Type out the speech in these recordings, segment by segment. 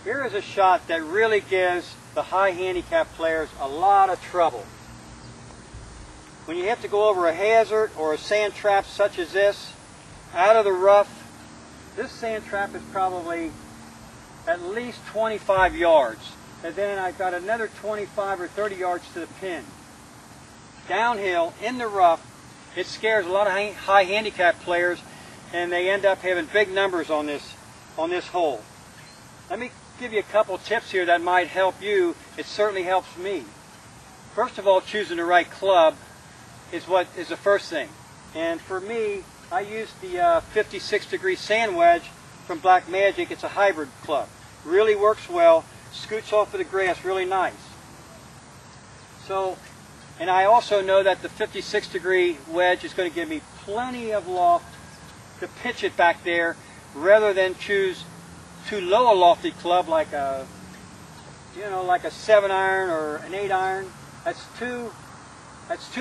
Here is a shot that really gives the high handicap players a lot of trouble. When you have to go over a hazard or a sand trap such as this, out of the rough, this sand trap is probably at least 25 yards. And then I've got another 25 or 30 yards to the pin. Downhill, in the rough, it scares a lot of high handicap players, and they end up having big numbers on this hole. Let me give you a couple tips here that might help you. It certainly helps me. First of all, choosing the right club is the first thing. And for me, I use the 56-degree sand wedge from Black Magic. It's a hybrid club. Really works well, scoots off of the grass really nice. So, and I also know that the 56-degree wedge is going to give me plenty of loft to pitch it back there, rather than choose too low a lofted club like a, like a 7-iron or an 8-iron. That's too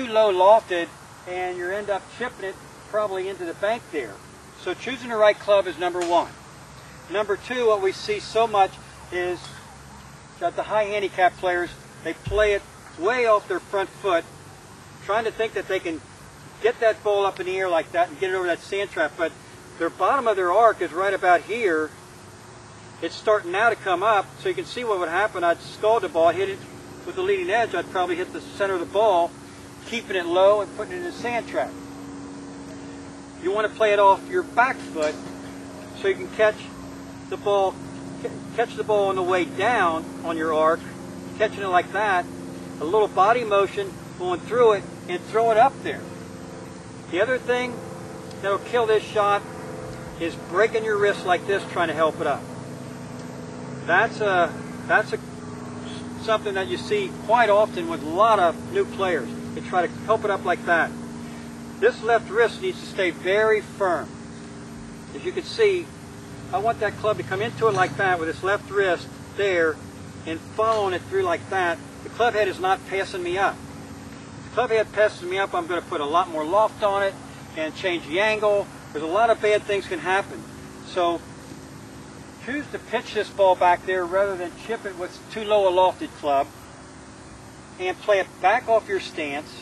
low lofted, and you end up chipping it probably into the bank there. So choosing the right club is number one. Number two, what we see so much is that the high handicap players, they play it way off their front foot, trying to think that they can get that ball up in the air like that and get it over that sand trap, but their bottom of their arc is right about here. It's starting now to come up, so you can see what would happen. I'd scald the ball, hit it with the leading edge, I'd probably hit the center of the ball, keeping it low and putting it in a sand trap. You want to play it off your back foot so you can catch the ball on the way down on your arc, catching it like that, a little body motion going through it and throw it up there. The other thing that'll kill this shot is breaking your wrist like this trying to help it up. That's something that you see quite often with a lot of new players. They try to help it up like that. This left wrist needs to stay very firm. As you can see, I want that club to come into it like that with its left wrist there and following it through like that. The club head is not passing me up. If the club head passes me up, I'm going to put a lot more loft on it and change the angle. There's a lot of bad things can happen. So choose to pitch this ball back there rather than chip it with too low a lofted club, and play it back off your stance,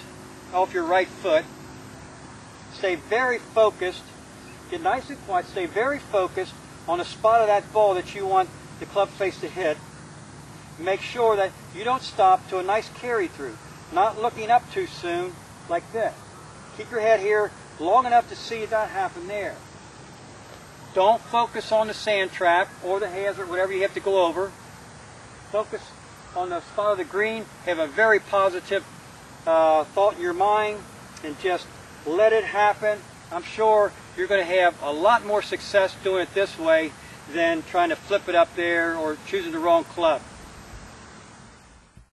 off your right foot. Stay very focused, get nice and quiet, stay very focused on the spot of that ball that you want the club face to hit. Make sure that you don't stop to a nice carry through, not looking up too soon like this. Keep your head here long enough to see that happen there. Don't focus on the sand trap or the hazard, whatever you have to go over. Focus on the spot of the green. Have a very positive thought in your mind and just let it happen. I'm sure you're going to have a lot more success doing it this way than trying to flip it up there or choosing the wrong club.